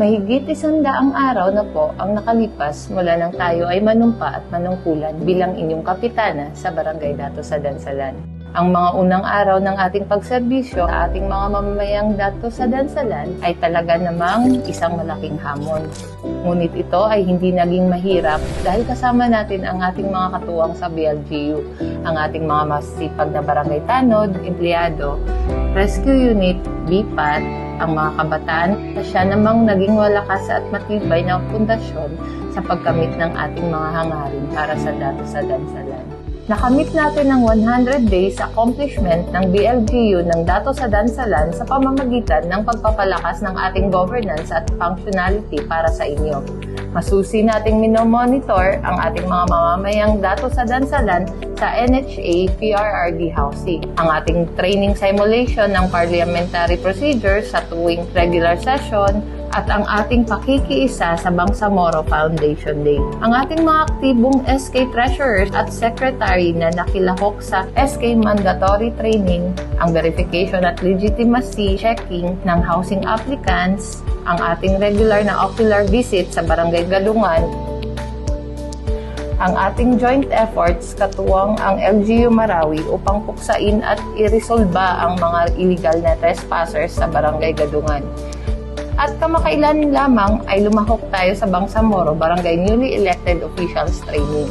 Mahigit 100 araw na po ang nakalipas mula nang tayo ay manumpa at manungkulan bilang inyong kapitana sa Barangay Dato sa Dansalan. Ang mga unang araw ng ating pagserbisyo sa ating mga mamamayang Dato sa Dansalan ay talaga namang isang malaking hamon. Ngunit ito ay hindi naging mahirap dahil kasama natin ang ating mga katuwang sa BLGU, ang ating mga masipag na barangay tanod, empleyado, rescue unit, BPAT, ang mga kabataan na siya namang naging walakas at matibay na pundasyon sa pagkamit ng ating mga hangarin para sa Dato sa Dansalan. Nakamit natin ang 100 days accomplishment ng BLGU ng Dato sa Dansalan sa pamamagitan ng pagpapalakas ng ating governance at functionality para sa inyo. Masusi nating minomonitor ang ating mga mamamayang Dato sa Dansalan sa NHA PRRD housing. Ang ating training simulation ng parliamentary procedures sa tuwing regular session at ang ating pakikiisa sa Bangsamoro Foundation Day. Ang ating mga aktibong SK Treasurers at Secretary na nakilahok sa SK Mandatory Training, ang verification at legitimacy checking ng housing applicants, ang ating regular na ocular visit sa Barangay Galungan, ang ating joint efforts katuwang ang LGU Marawi upang puksain at iresolba ang mga illegal na trespassers sa Barangay Galungan. At kamakailan lamang ay lumahok tayo sa Bangsamoro Barangay Newly Elected Officials Training.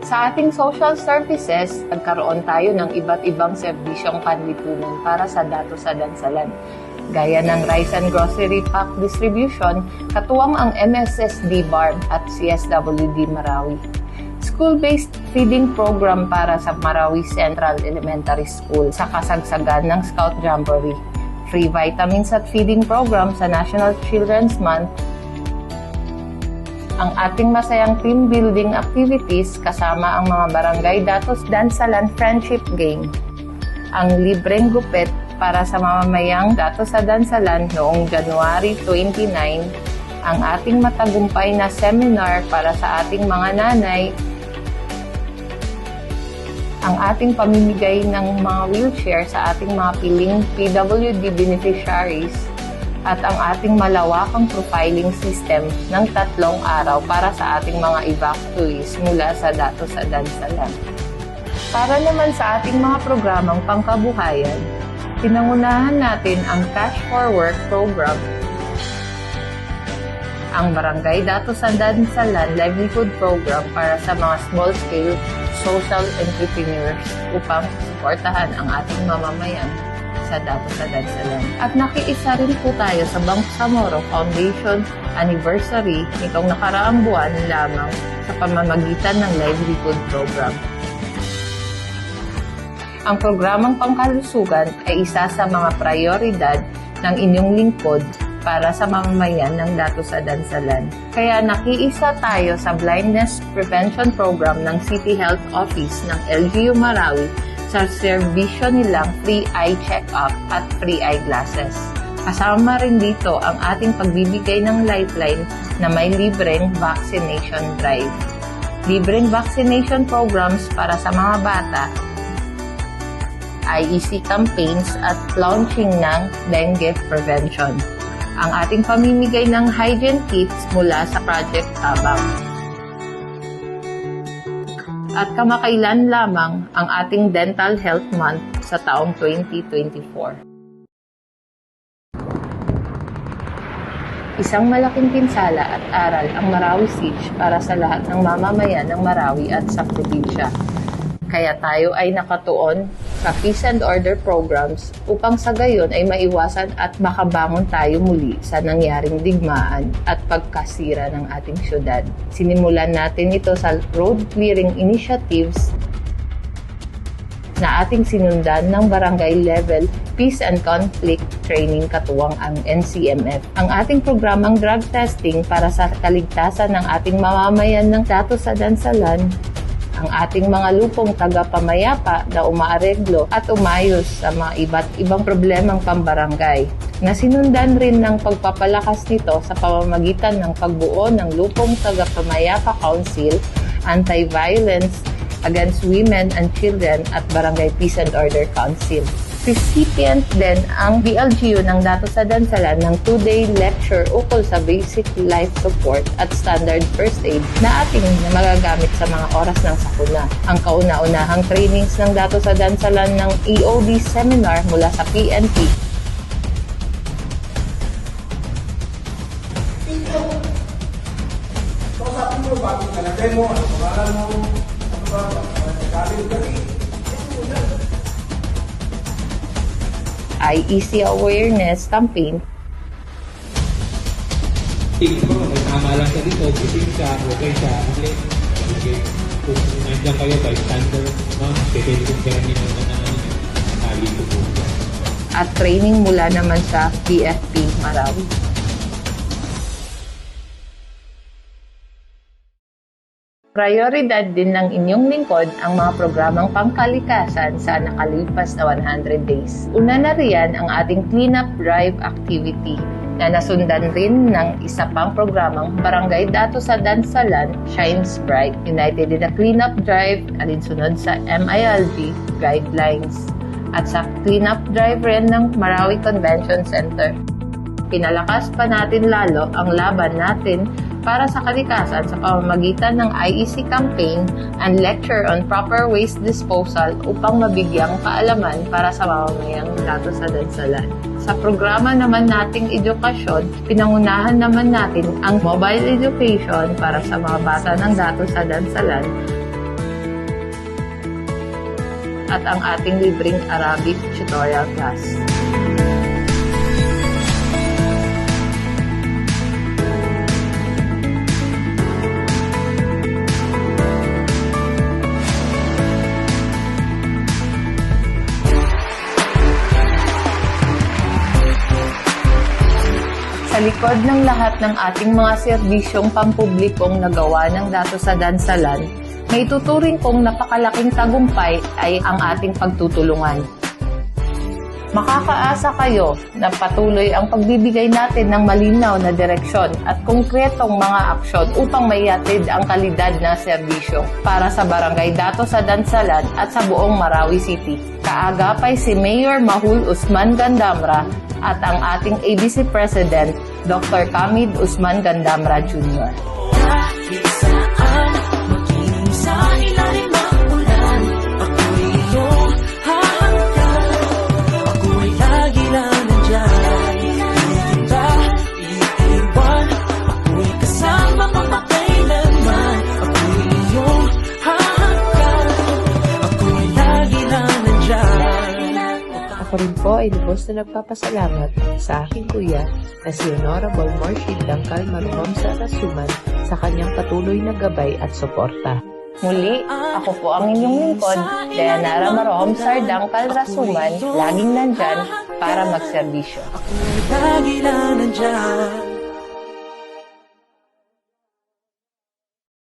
Sa ating social services, nagkaroon tayo ng iba't ibang serbisyong panlipunan para sa Dato sa Dansalan, gaya ng rice and grocery pack distribution, katuwang ang MSSD BARM at CSWD Marawi. School-based feeding program para sa Marawi Central Elementary School sa kasagsagan ng Scout Jamboree. Free vitamins at feeding program sa National Children's Month, ang ating masayang team building activities kasama ang mga barangay Datos Dansalan Friendship Game, ang libreng gupit para sa mamamayang Dato sa Dansalan noong January 29, ang ating matagumpay na seminar para sa ating mga nanay, ang ating pamimigay ng mga wheelchair sa ating mga piling PWD beneficiaries, at ang ating malawakang profiling system ng 3 araw para sa ating mga evacuees mula sa Dato sa Dansalan. Para naman sa ating mga programang pangkabuhayan, pinangunahan natin ang Cash for Work program, ang Barangay Dato sa Dansalan Livelihood Program para sa mga small-scale social entrepreneurs upang suportahan ang ating mamamayan sa Dato sa Dansalan. At nakiisa rin po tayo sa Bangsamoro Foundation Anniversary nitong nakaraang buwan lamang sa pamamagitan ng Livelihood Program. Ang programang pangkalusugan ay isa sa mga prioridad ng inyong lingkod para sa mamamayan ng Dato sa Dansalan. Kaya nakiisa tayo sa Blindness Prevention Program ng City Health Office ng LGU Marawi sa serbisyo nilang free eye check-up at free eye glasses. Kasama rin dito ang ating pagbibigay ng lifeline na may libreng vaccination drive. Libreng vaccination programs para sa mga bata, IEC campaigns at launching ng dengue prevention. Ang ating pamimigay ng hygiene kits mula sa Project Tabang. At kamakailan lamang ang ating Dental Health Month sa taong 2024. Isang malaking pinsala at aral ang Marawi Siege para sa lahat ng mamamayan ng Marawi at sa probinsya. Kaya tayo ay nakatuon sa peace and order programs upang sa gayon ay maiwasan at makabangon tayo muli sa nangyaring digmaan at pagkasira ng ating syudad. Sinimulan natin ito sa road clearing initiatives na ating sinundan ng barangay level peace and conflict training katuwang ang NCMF. Ang ating programang drug testing para sa kaligtasan ng ating mamamayan ng Dato sa Dansalan, ang ating mga lupong taga-pamayapa na umaareglo at umayos sa mga iba't ibang problemang pambarangay, na sinundan rin ng pagpapalakas nito sa pamamagitan ng pagbuo ng lupong taga-pamayapa council, anti-violence against women and children at barangay peace and order council. Recipient din ang BLGU ng Datos sa Dansalan ng 2-day lecture ukol sa basic life support at standard first aid na ating magagamit sa mga oras ng sakuna. Ang kauna-unahang trainings ng Datos sa Dansalan ng EOD seminar mula sa PNP. Kausapin mo, bakit ka na demo, ano pangalan mo, ano ba, galing galing. IEC Awareness Campaign. Siguro, may tama lang siya dito, gising siya, okay siya, ulit. Kung nandiyan kayo, bystander, no? Pwede kong gano'n yung tali ko po. At training mula naman sa PFP Marawi. Prioridad din ng inyong lingkod ang mga programang pangkalikasan sa nakalipas na 100 days. Una na riyan ang ating cleanup drive activity na nasundan rin ng isa pang programang Barangay Datos sa Dansalan Shines Bright, united in a cleanup drive alinsunod sa MILG guidelines at sa cleanup drive rin ng Marawi Convention Center. Pinalakas pa natin lalo ang laban natin para sa kalikasan sa pamamagitan ng IEC campaign and lecture on proper waste disposal upang mabigyang kaalaman para sa mamamayang Datos sa Dansalan. Sa programa naman nating edukasyon, pinangunahan naman natin ang mobile education para sa mga bata ng Datos sa Dansalan at ang ating libreng Arabic tutorial class. Sa likod ng lahat ng ating mga serbisyong pampublikong nagawa ng Datos sa Dansalan, may tuturing kong napakalaking tagumpay ay ang ating pagtutulungan. Makakaasa kayo na patuloy ang pagbibigay natin ng malinaw na direksyon at konkretong mga aksyon upang maihatid ang kalidad na serbisyo para sa Barangay Datos sa Dansalan at sa buong Marawi City. Kaagapay si Mayor Mahul Usman Gandamra at ang ating ABC President, Dr. Kamid Usman Gandamra Jr. Kahit saan, maging sa ilalim ng ulan, ako'y iyong hahanggan, ako'y lagi lang nandyan. Di kita iiwan, ako'y kasama magpakailanman, ako'y iyong hahanggan, ako'y lagi lang nandyan. Ako rin po ay lubos na nagpapasalamat sa aking kuya na si Honorable Morshid Dangkal Marhom sa Rasuman sa kanyang patuloy na gabay at suporta. Muli, ako po ang inyong lingkod, Dayanara Marhom Dangkal Rasuman, laging nandyan para magserbisyo. Ako'y lagi lang nandyan.